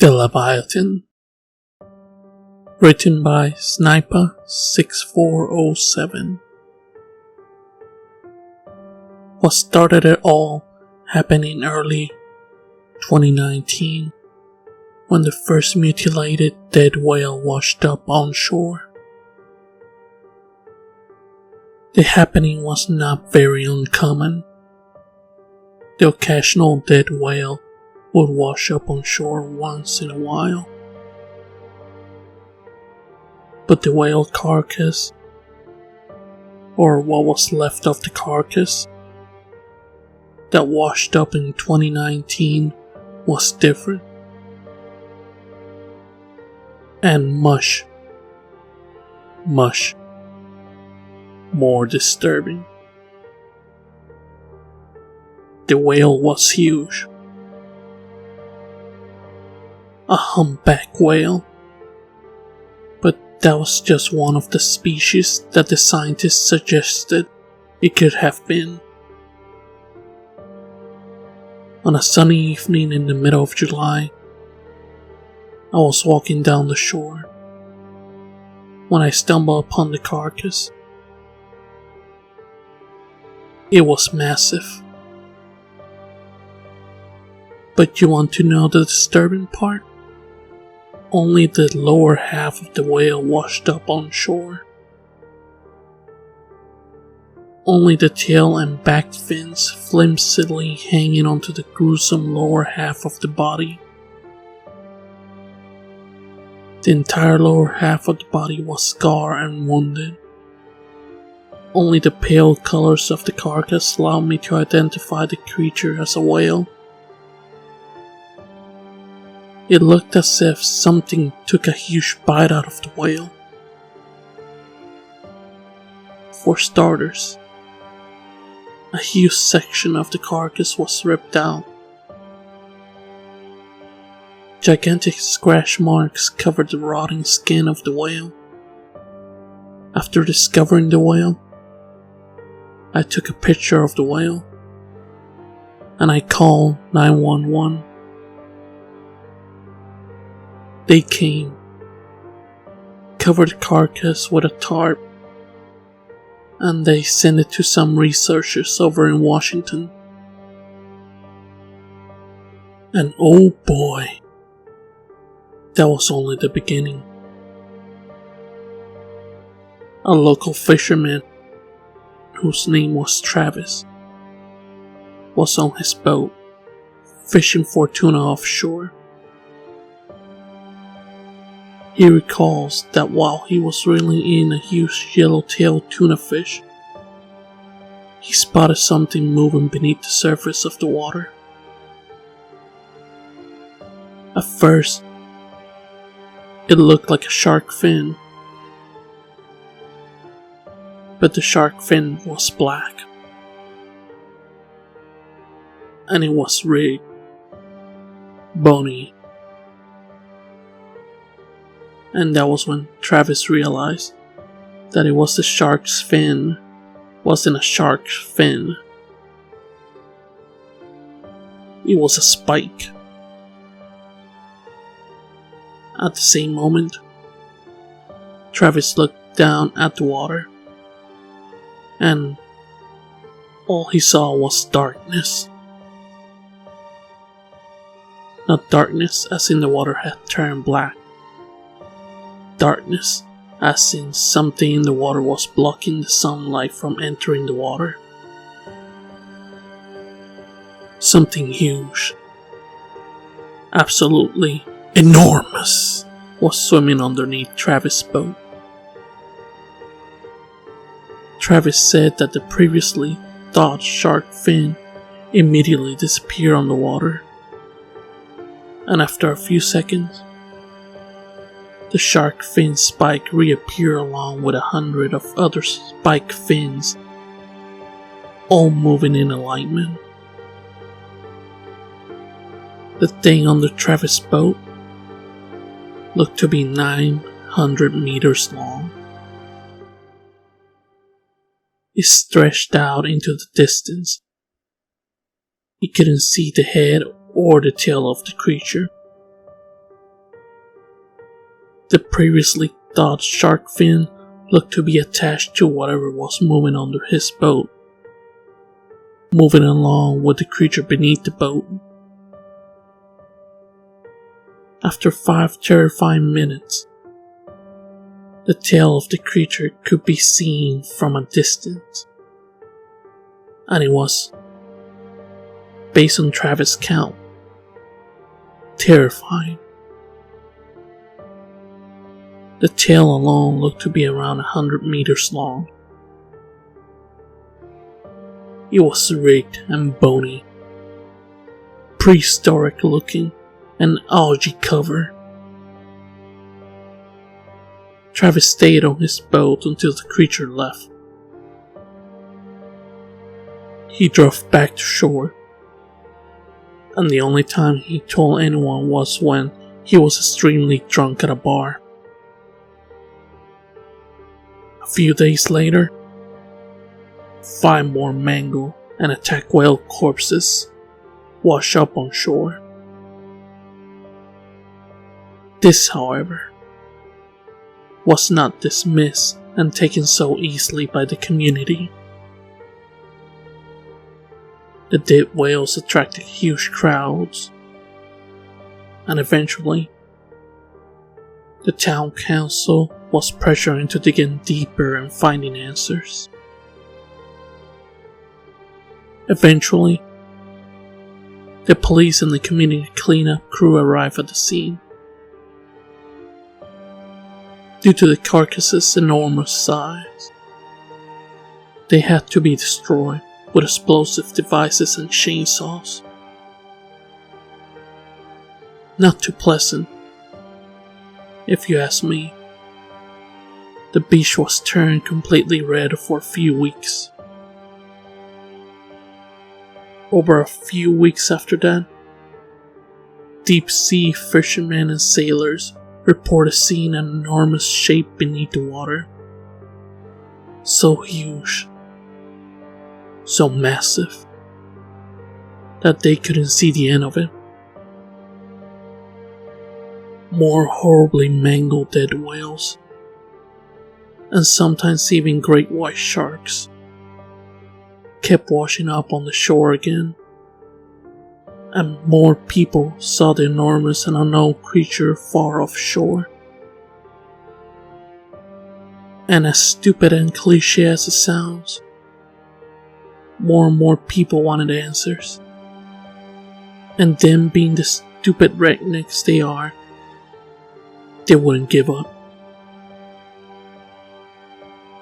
The Leviathan. Written by Sniper6407. What started it all happened in early 2019 when the first mutilated dead whale washed up on shore. The happening was not very uncommon. The occasional dead whale would wash up on shore once in a while. But the whale carcass, or what was left of the carcass, that washed up in 2019 was different. And much more disturbing. The whale was huge. A humpback whale. But that was just one of the species that the scientists suggested it could have been. On a sunny evening in the middle of July, I was walking down the shore when I stumbled upon the carcass. It was massive. But you want to know the disturbing part? Only the lower half of the whale washed up on shore. Only the tail and back fins flimsily hanging onto the gruesome lower half of the body. The entire lower half of the body was scarred and wounded. Only the pale colors of the carcass allowed me to identify the creature as a whale. It looked as if something took a huge bite out of the whale. For starters, a huge section of the carcass was ripped out. Gigantic scratch marks covered the rotting skin of the whale. After discovering the whale, I took a picture of the whale and I called 911. They came, covered the carcass with a tarp, and they sent it to some researchers over in Washington. And oh boy, that was only the beginning. A local fisherman, whose name was Travis, was on his boat, fishing for tuna offshore. He recalls that while he was reeling in a huge yellow-tailed tuna fish, he spotted something moving beneath the surface of the water. At first, it looked like a shark fin, but the shark fin was black, and it was rigged, bony. And that was when Travis realized that it was the shark's fin, wasn't a shark's fin. It was a spike. At the same moment, Travis looked down at the water, and all he saw was darkness. Not darkness as in the water had turned black. Darkness, as in something in the water was blocking the sunlight from entering the water. Something huge, absolutely enormous, was swimming underneath Travis' boat. Travis said that the previously thought shark fin immediately disappeared on the water, and after a few seconds, the shark fin spike reappeared along with 100 of other spike fins, all moving in alignment. The thing under Travis' boat looked to be 900 meters long. It stretched out into the distance. He couldn't see the head or the tail of the creature. The previously thought shark fin looked to be attached to whatever was moving under his boat, moving along with the creature beneath the boat. After 5 terrifying minutes, the tail of the creature could be seen from a distance, and it was, based on Travis' count, terrifying. The tail alone looked to be around 100 meters long. It was rigged and bony, prehistoric looking, and algae covered. Travis stayed on his boat until the creature left. He drove back to shore, and the only time he told anyone was when he was extremely drunk at a bar. A few days later, 5 more mangled and attacked whale corpses washed up on shore. This, however, was not dismissed and taken so easily by the community. The dead whales attracted huge crowds, and eventually, the town council was pressuring to dig in deeper and finding answers. Eventually, the police and the community cleanup crew arrived at the scene. Due to the carcass's enormous size, they had to be destroyed with explosive devices and chainsaws. Not too pleasant, if you ask me. The beach was turned completely red for a few weeks. Over a few weeks after that, deep sea fishermen and sailors reported seeing an enormous shape beneath the water. So huge, so massive, that they couldn't see the end of it. More horribly mangled dead whales, and sometimes even great white sharks, kept washing up on the shore again, and more people saw the enormous and unknown creature far offshore. And as stupid and cliche as it sounds, more and more people wanted answers. And them being the stupid rednecks they are, they wouldn't give up.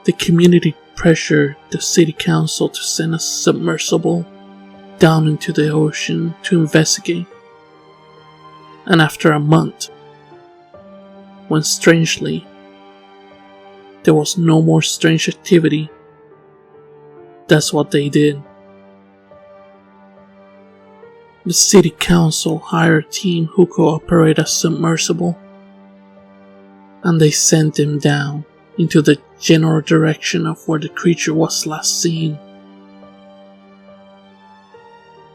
The community pressured the city council to send a submersible down into the ocean to investigate. And after a month, when strangely there was no more strange activity, that's what they did. The city council hired a team who could operate a submersible, and they sent them down into the general direction of where the creature was last seen.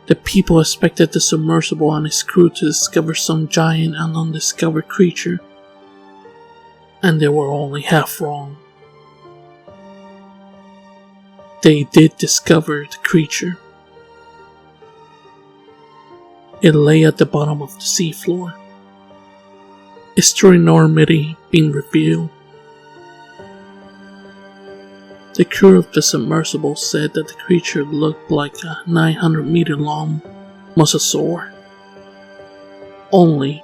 The people expected the submersible and its crew to discover some giant and undiscovered creature, and they were only half wrong. They did discover the creature. It lay at the bottom of the seafloor, its true enormity being revealed. The crew of the submersible said that the creature looked like a 900-meter long mosasaur. Only,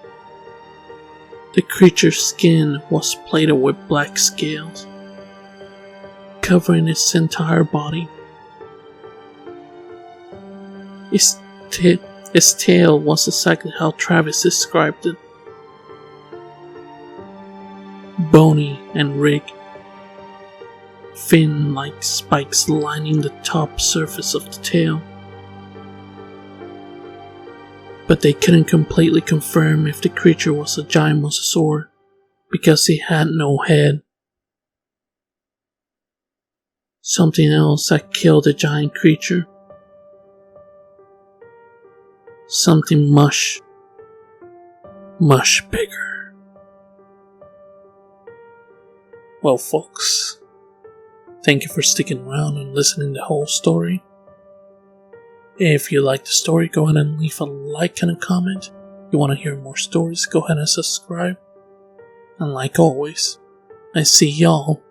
the creature's skin was plated with black scales, covering its entire body. Its tail was exactly how Travis described it. Bony and rigged, fin-like spikes lining the top surface of the tail. But they couldn't completely confirm if the creature was a giant mosasaur because it had no head. Something else had killed the giant creature. Something much bigger. Well, folks, thank you for sticking around and listening to the whole story. If you like the story, go ahead and leave a like and a comment. If you want to hear more stories, go ahead and subscribe. And like always, I see y'all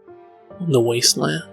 on the wasteland.